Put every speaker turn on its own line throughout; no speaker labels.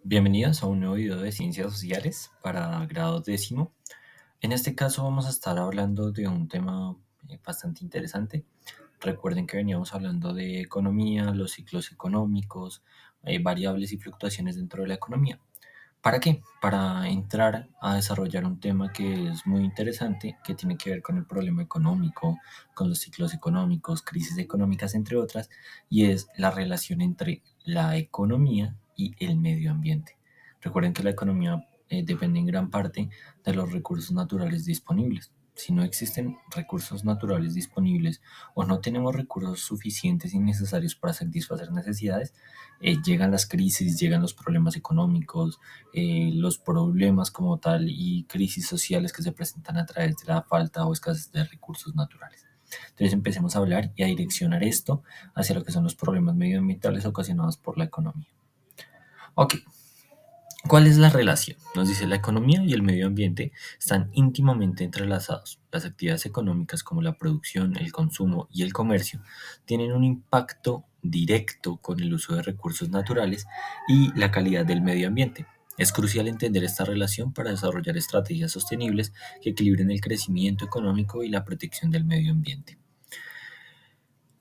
Bienvenidos a un nuevo video de Ciencias Sociales para grado décimo. En este caso vamos a estar hablando de un tema bastante interesante. Recuerden que veníamos hablando de economía, los ciclos económicos, variables y fluctuaciones dentro de la economía. ¿Para qué? Para entrar a desarrollar un tema que es muy interesante, que tiene que ver con el problema económico, con los ciclos económicos, crisis económicas, entre otras, y es la relación entre la economía y el medio ambiente. Recuerden que la economía depende en gran parte de los recursos naturales disponibles. Si no existen recursos naturales disponibles o no tenemos recursos suficientes y necesarios para satisfacer necesidades, llegan las crisis, llegan los problemas económicos, los problemas como tal y crisis sociales que se presentan a través de la falta o escasez de recursos naturales. Entonces empecemos a hablar y a direccionar esto hacia lo que son los problemas medioambientales ocasionados por la economía. Ok, ¿cuál es la relación? Nos dice la economía y el medio ambiente están íntimamente entrelazados. Las actividades económicas como la producción, el consumo y el comercio tienen un impacto directo con el uso de recursos naturales y la calidad del medio ambiente. Es crucial entender esta relación para desarrollar estrategias sostenibles que equilibren el crecimiento económico y la protección del medio ambiente.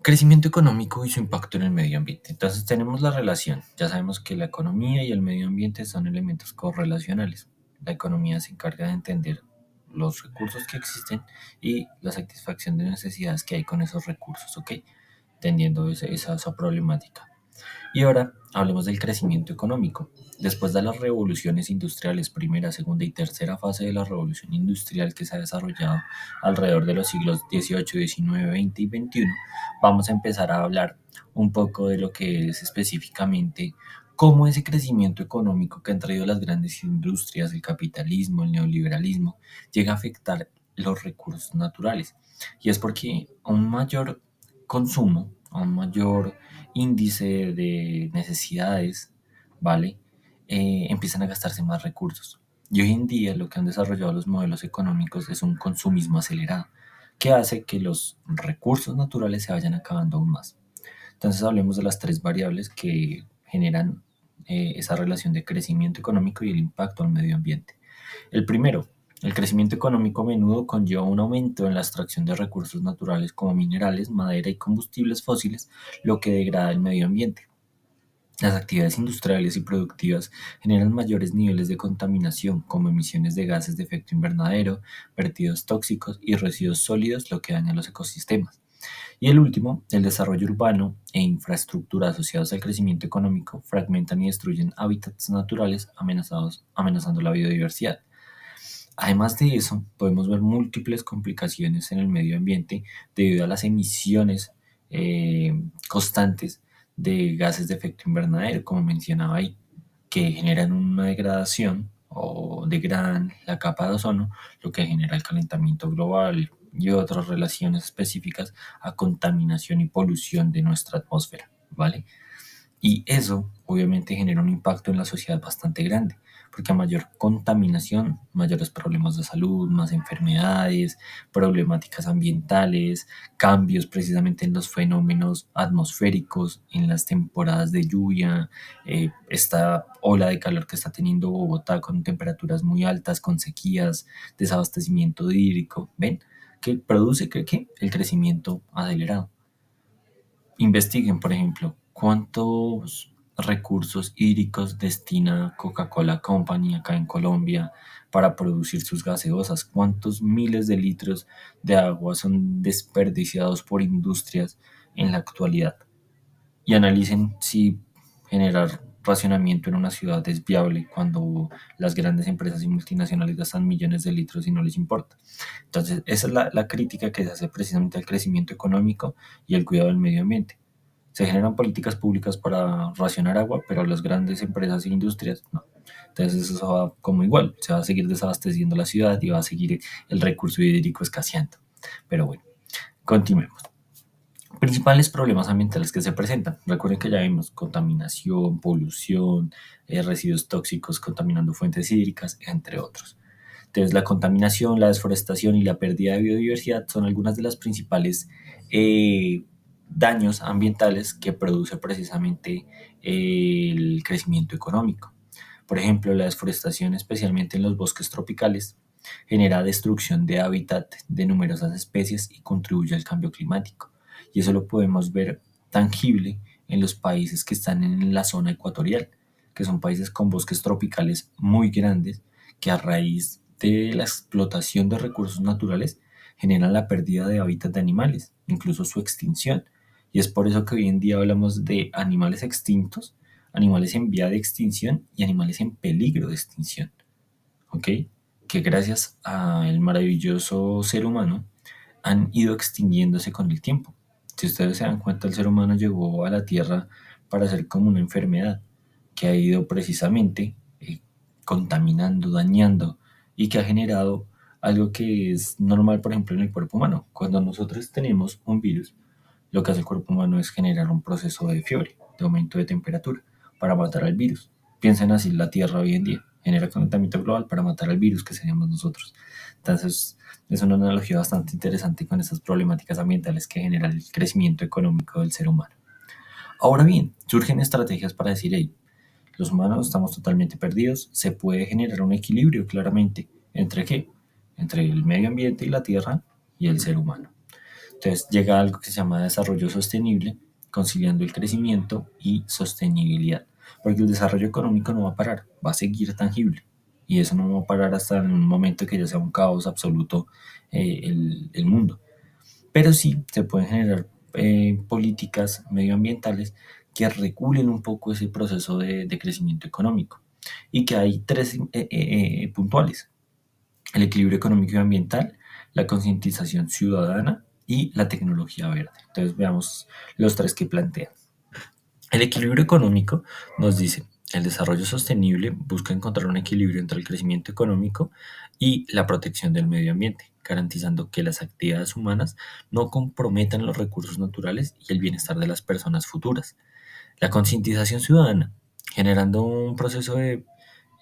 Crecimiento económico y su impacto en el medio ambiente. Entonces tenemos la relación. Ya sabemos que la economía y el medio ambiente son elementos correlacionales. La economía se encarga de entender los recursos que existen y la satisfacción de necesidades que hay con esos recursos, ¿ok? Entendiendo esa problemática. Y ahora hablemos del crecimiento económico. Después de las revoluciones industriales, primera, segunda y tercera fase de la revolución industrial que se ha desarrollado alrededor de los siglos XVIII, XIX, XX y XXI, vamos a empezar a hablar un poco de lo que es específicamente cómo ese crecimiento económico que han traído las grandes industrias, el capitalismo, el neoliberalismo, llega a afectar los recursos naturales. Y es porque a un mayor consumo, a un mayor índice de necesidades, ¿vale? Empiezan a gastarse más recursos. Y hoy en día lo que han desarrollado los modelos económicos es un consumismo acelerado, que hace que los recursos naturales se vayan acabando aún más. Entonces hablemos de las tres variables que generan esa relación de crecimiento económico y el impacto al medio ambiente. El primero, el crecimiento económico a menudo conlleva un aumento en la extracción de recursos naturales como minerales, madera y combustibles fósiles, lo que degrada el medio ambiente. Las actividades industriales y productivas generan mayores niveles de contaminación, como emisiones de gases de efecto invernadero, vertidos tóxicos y residuos sólidos, lo que daña los ecosistemas. Y el último, el desarrollo urbano e infraestructura asociados al crecimiento económico fragmentan y destruyen hábitats naturales amenazando la biodiversidad. Además de eso, podemos ver múltiples complicaciones en el medio ambiente debido a las emisiones constantes de gases de efecto invernadero, como mencionaba ahí, que generan una degradación o degradan la capa de ozono, lo que genera el calentamiento global y otras relaciones específicas a contaminación y polución de nuestra atmósfera, ¿vale? Y eso obviamente genera un impacto en la sociedad bastante grande, porque a mayor contaminación, mayores problemas de salud, más enfermedades, problemáticas ambientales, cambios precisamente en los fenómenos atmosféricos, en las temporadas de lluvia, esta ola de calor que está teniendo Bogotá con temperaturas muy altas, con sequías, desabastecimiento hídrico, ¿ven? Que produce ¿qué? El crecimiento acelerado. Investiguen, por ejemplo, cuántos recursos hídricos destina Coca-Cola Company acá en Colombia para producir sus gaseosas, cuántos miles de litros de agua son desperdiciados por industrias en la actualidad. Y analicen si generar racionamiento en una ciudad es viable cuando las grandes empresas y multinacionales gastan millones de litros y no les importa. Entonces, esa es la crítica que se hace precisamente al crecimiento económico y al cuidado del medio ambiente. Se generan políticas públicas para racionar agua, pero las grandes empresas e industrias no. Entonces eso va como igual, se va a seguir desabasteciendo la ciudad y va a seguir el recurso hídrico escaseando. Pero bueno, continuemos. Principales problemas ambientales que se presentan. Recuerden que ya vimos contaminación, polución, residuos tóxicos contaminando fuentes hídricas, entre otros. Entonces, la contaminación, la desforestación y la pérdida de biodiversidad son algunas de las principales daños ambientales que produce precisamente el crecimiento económico. Por ejemplo, la deforestación, especialmente en los bosques tropicales, genera destrucción de hábitat de numerosas especies y contribuye al cambio climático. Y eso lo podemos ver tangible en los países que están en la zona ecuatorial, que son países con bosques tropicales muy grandes, que a raíz de la explotación de recursos naturales generan la pérdida de hábitat de animales, incluso su extinción. Y es por eso que hoy en día hablamos de animales extintos, animales en vía de extinción y animales en peligro de extinción. ¿Ok? Que gracias al maravilloso ser humano han ido extinguiéndose con el tiempo. Si ustedes se dan cuenta, el ser humano llegó a la Tierra para ser como una enfermedad que ha ido precisamente contaminando, dañando y que ha generado algo que es normal, por ejemplo, en el cuerpo humano. Cuando nosotros tenemos un virus, lo que hace el cuerpo humano es generar un proceso de fiebre, de aumento de temperatura, para matar al virus. Piensen así, la Tierra hoy en día genera calentamiento global para matar al virus que seríamos nosotros. Entonces, es una analogía bastante interesante con estas problemáticas ambientales que genera el crecimiento económico del ser humano. Ahora bien, surgen estrategias para decir, hey, los humanos estamos totalmente perdidos, se puede generar un equilibrio claramente. ¿Entre qué? Entre el medio ambiente y la Tierra y el ser humano. Entonces llega algo que se llama desarrollo sostenible, conciliando el crecimiento y sostenibilidad. Porque el desarrollo económico no va a parar, va a seguir tangible. Y eso no va a parar hasta en un momento que ya sea un caos absoluto el mundo. Pero sí se pueden generar políticas medioambientales que regulen un poco ese proceso de crecimiento económico. Y que hay tres puntuales: el equilibrio económico y ambiental, la concientización ciudadana y la tecnología verde. Entonces veamos los tres que plantean. El equilibrio económico nos dice, el desarrollo sostenible busca encontrar un equilibrio entre el crecimiento económico y la protección del medio ambiente, garantizando que las actividades humanas no comprometan los recursos naturales y el bienestar de las personas futuras. La concientización ciudadana, generando un proceso de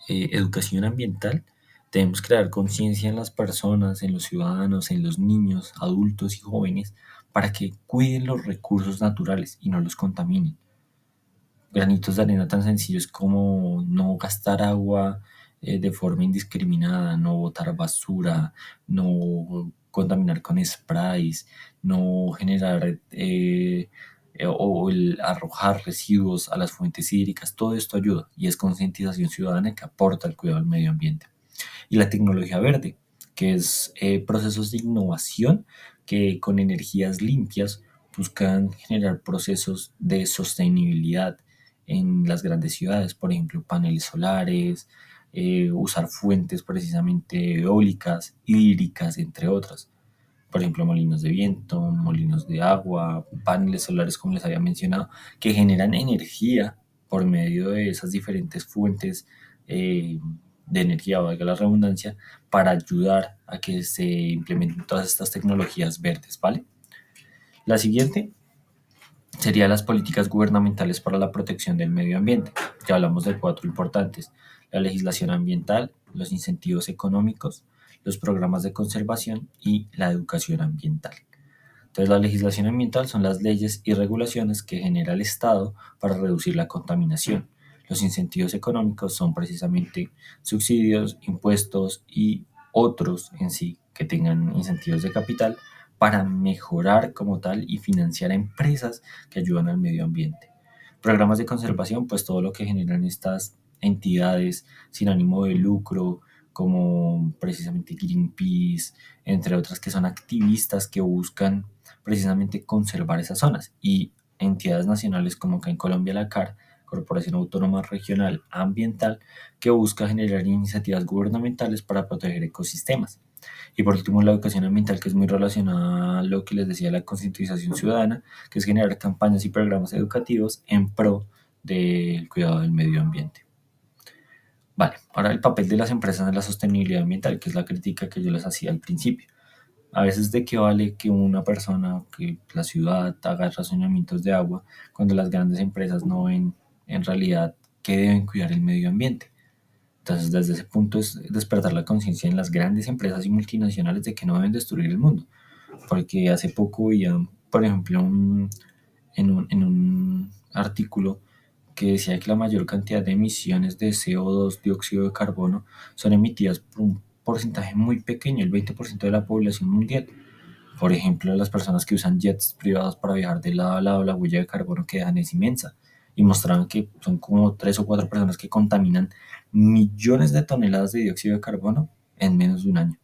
educación ambiental, debemos crear conciencia en las personas, en los ciudadanos, en los niños, adultos y jóvenes para que cuiden los recursos naturales y no los contaminen. Granitos de arena tan sencillos como no gastar agua de forma indiscriminada, no botar basura, no contaminar con sprays, no generar o el arrojar residuos a las fuentes hídricas. Todo esto ayuda y es concientización ciudadana que aporta al cuidado del medio ambiente. Y la tecnología verde, que es procesos de innovación que con energías limpias buscan generar procesos de sostenibilidad en las grandes ciudades, por ejemplo, paneles solares, usar fuentes precisamente eólicas, hídricas, entre otras. Por ejemplo, molinos de viento, molinos de agua, paneles solares, como les había mencionado, que generan energía por medio de esas diferentes fuentes eh, de energía, valga la redundancia, para ayudar a que se implementen todas estas tecnologías verdes, ¿vale? La siguiente sería las políticas gubernamentales para la protección del medio ambiente. Ya hablamos de cuatro importantes: la legislación ambiental, los incentivos económicos, los programas de conservación y la educación ambiental. Entonces, la legislación ambiental son las leyes y regulaciones que genera el Estado para reducir la contaminación. Los incentivos económicos son precisamente subsidios, impuestos y otros en sí que tengan incentivos de capital para mejorar como tal y financiar a empresas que ayudan al medio ambiente. Programas de conservación, pues todo lo que generan estas entidades sin ánimo de lucro, como precisamente Greenpeace, entre otras, que son activistas que buscan precisamente conservar esas zonas, y entidades nacionales como acá en Colombia la CAR, Corporación Autónoma Regional Ambiental, que busca generar iniciativas gubernamentales para proteger ecosistemas. Y por último, la educación ambiental, que es muy relacionada a lo que les decía, la concientización ciudadana, que es generar campañas y programas educativos en pro del cuidado del medio ambiente. Vale, ahora el papel de las empresas en la sostenibilidad ambiental, que es la crítica que yo les hacía al principio. A veces, ¿de qué vale que una persona, que la ciudad haga racionamientos de agua cuando las grandes empresas no ven en realidad que deben cuidar el medio ambiente? Entonces, desde ese punto es despertar la conciencia en las grandes empresas y multinacionales de que no deben destruir el mundo. Porque hace poco veía, por ejemplo, en un artículo que decía que la mayor cantidad de emisiones de CO2, dióxido de carbono, son emitidas por un porcentaje muy pequeño, el 20% de la población mundial. Por ejemplo, las personas que usan jets privados para viajar de lado a lado, la huella de carbono que dejan es inmensa. Y mostraron que son como 3 o 4 personas que contaminan millones de toneladas de dióxido de carbono en menos de un año.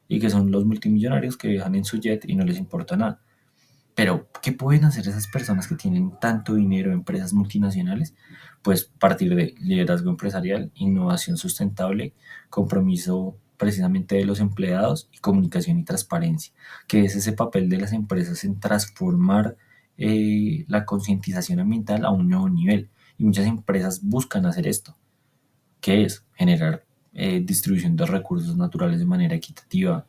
Y que son los multimillonarios que viajan en su jet y no les importa nada. Pero, ¿qué pueden hacer esas personas que tienen tanto dinero, empresas multinacionales? Pues partir de liderazgo empresarial, innovación sustentable, compromiso precisamente de los empleados y comunicación y transparencia, que es ese papel de las empresas en transformar la concientización ambiental a un nuevo nivel. Y muchas empresas buscan hacer esto, que es generar distribución de recursos naturales de manera equitativa,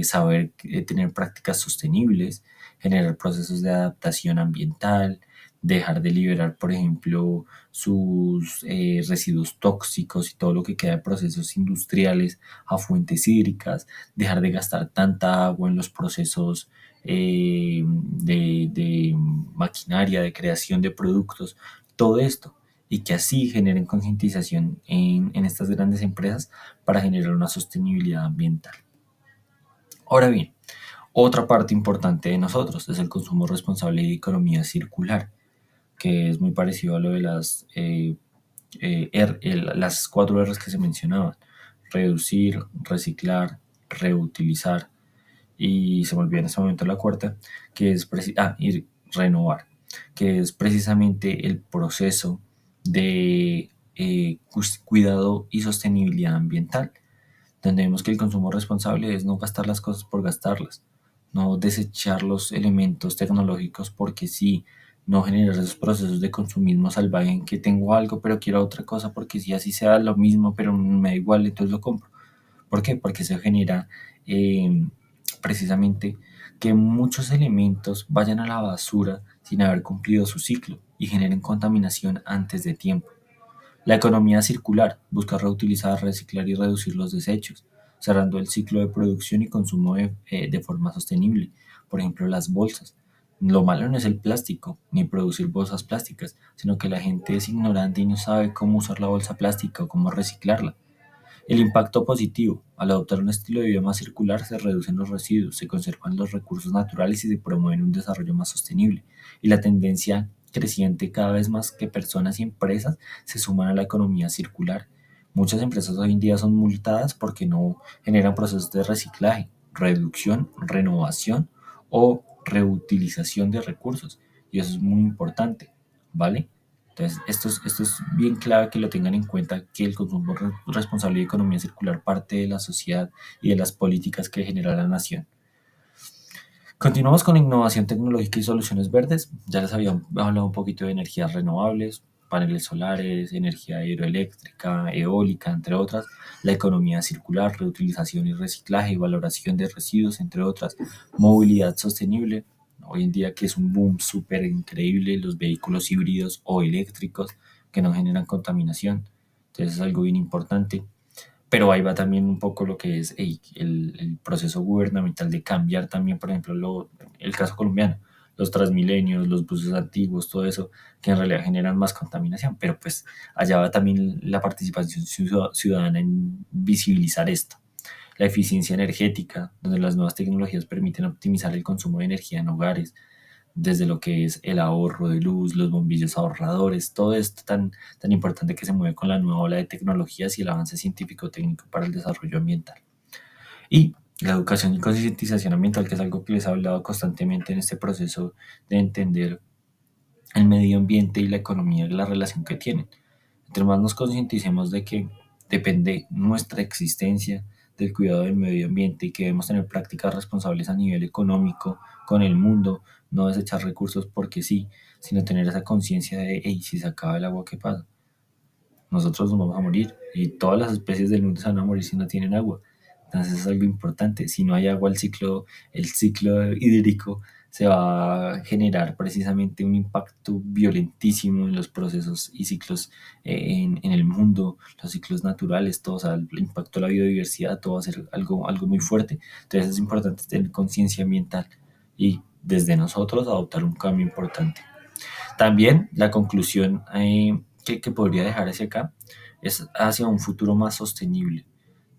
saber tener prácticas sostenibles, generar procesos de adaptación ambiental, dejar de liberar, por ejemplo, sus residuos tóxicos y todo lo que queda de procesos industriales a fuentes hídricas, dejar de gastar tanta agua en los procesos de maquinaria, de creación de productos, todo esto y que así generen concientización en estas grandes empresas para generar una sostenibilidad ambiental. Ahora bien, otra parte importante de nosotros es el consumo responsable y economía circular, que es muy parecido a lo de las 4 R's que se mencionaban: reducir, reciclar, reutilizar y se me olvida en este momento la cuarta, que es y renovar, que es precisamente el proceso de cuidado y sostenibilidad ambiental. Entendemos que el consumo responsable es no gastar las cosas por gastarlas, no desechar los elementos tecnológicos porque sí, no generar esos procesos de consumismo salvaje en que tengo algo pero quiero otra cosa porque si así sea lo mismo pero me da igual, entonces lo compro. ¿Por qué? Porque se genera eh, precisamente que muchos elementos vayan a la basura sin haber cumplido su ciclo y generen contaminación antes de tiempo. La economía circular busca reutilizar, reciclar y reducir los desechos, cerrando el ciclo de producción y consumo de forma sostenible. Por ejemplo, las bolsas. Lo malo no es el plástico, ni producir bolsas plásticas, sino que la gente es ignorante y no sabe cómo usar la bolsa plástica o cómo reciclarla. El impacto positivo: al adoptar un estilo de vida más circular se reducen los residuos, se conservan los recursos naturales y se promueve un desarrollo más sostenible. Y la tendencia creciente cada vez más que personas y empresas se suman a la economía circular. Muchas empresas hoy en día son multadas porque no generan procesos de reciclaje, reducción, renovación o reutilización de recursos. Y eso es muy importante, ¿vale? Entonces, esto es bien clave que lo tengan en cuenta, que el consumo responsable y economía circular parte de la sociedad y de las políticas que genera la nación. Continuamos con innovación tecnológica y soluciones verdes. Ya les había hablado un poquito de energías renovables, paneles solares, energía hidroeléctrica, eólica, entre otras, la economía circular, reutilización y reciclaje, valoración de residuos, entre otras, movilidad sostenible. Hoy en día que es un boom súper increíble, los vehículos híbridos o eléctricos que no generan contaminación. Entonces es algo bien importante. Pero ahí va también un poco lo que es el proceso gubernamental de cambiar también, por ejemplo, el caso colombiano, los Transmilenios, los buses antiguos, todo eso, que en realidad generan más contaminación. Pero pues allá va también la participación ciudadana en visibilizar esto. La eficiencia energética, donde las nuevas tecnologías permiten optimizar el consumo de energía en hogares, desde lo que es el ahorro de luz, los bombillos ahorradores, todo esto tan importante que se mueve con la nueva ola de tecnologías y el avance científico-técnico para el desarrollo ambiental. Y la educación y concientización ambiental, que es algo que les he hablado constantemente en este proceso de entender el medio ambiente y la economía y la relación que tienen. Entre más nos concienticemos de que depende nuestra existencia del cuidado del medio ambiente y que debemos tener prácticas responsables a nivel económico con el mundo, no desechar recursos porque sí, sino tener esa conciencia de, hey, si se acaba el agua, ¿qué pasa? Nosotros nos vamos a morir y todas las especies del mundo se van a morir si no tienen agua. Entonces es algo importante. Si no hay agua, el ciclo hídrico se va a generar precisamente un impacto violentísimo en los procesos y ciclos en el mundo, los ciclos naturales, todo, o sea, el impacto a la biodiversidad, todo va a ser algo muy fuerte. Entonces es importante tener conciencia ambiental y desde nosotros adoptar un cambio importante. También la conclusión que podría dejar hacia acá es hacia un futuro más sostenible.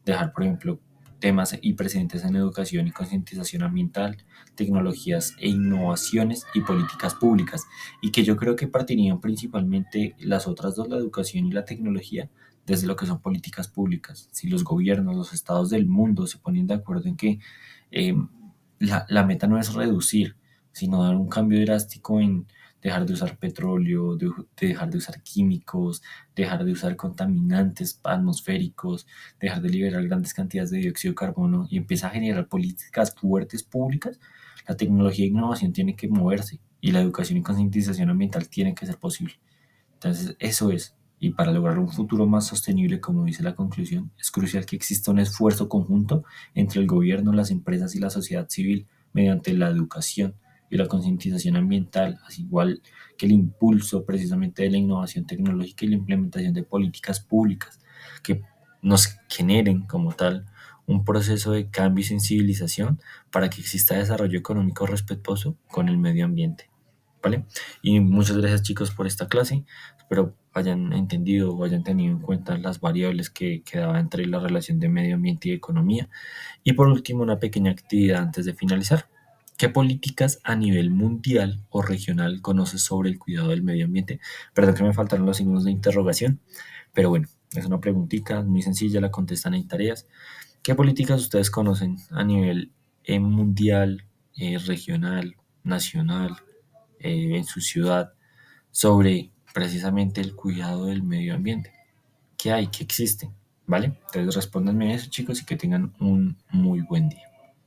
Dejar, por ejemplo, temas y precedentes en educación y concientización ambiental, tecnologías e innovaciones y políticas públicas. Y que yo creo que partirían principalmente las otras dos, la educación y la tecnología, desde lo que son políticas públicas. Si los gobiernos, los estados del mundo se ponen de acuerdo en que eh, la meta no es reducir, sino dar un cambio drástico en dejar de usar petróleo, de dejar de usar químicos, dejar de usar contaminantes atmosféricos, dejar de liberar grandes cantidades de dióxido de carbono y empieza a generar políticas fuertes públicas, la tecnología e innovación tiene que moverse y la educación y concientización ambiental tiene que ser posible. Entonces, eso es. Y para lograr un futuro más sostenible, como dice la conclusión, es crucial que exista un esfuerzo conjunto entre el gobierno, las empresas y la sociedad civil mediante la educación y la concientización ambiental, así igual que el impulso precisamente de la innovación tecnológica y la implementación de políticas públicas que nos generen como tal un proceso de cambio y sensibilización para que exista desarrollo económico respetuoso con el medio ambiente. ¿Vale? Y muchas gracias chicos por esta clase. Espero hayan entendido o hayan tenido en cuenta las variables que daba entre la relación de medio ambiente y economía. Y por último, una pequeña actividad antes de finalizar. ¿Qué políticas a nivel mundial o regional conoces sobre el cuidado del medio ambiente? Perdón que me faltaron los signos de interrogación, pero bueno, es una preguntita muy sencilla, la contestan en tareas. ¿Qué políticas ustedes conocen a nivel mundial, regional, nacional, en su ciudad sobre precisamente el cuidado del medio ambiente? ¿Qué hay? ¿Qué existe? ¿Vale? Entonces respóndanme eso chicos y que tengan un muy buen día.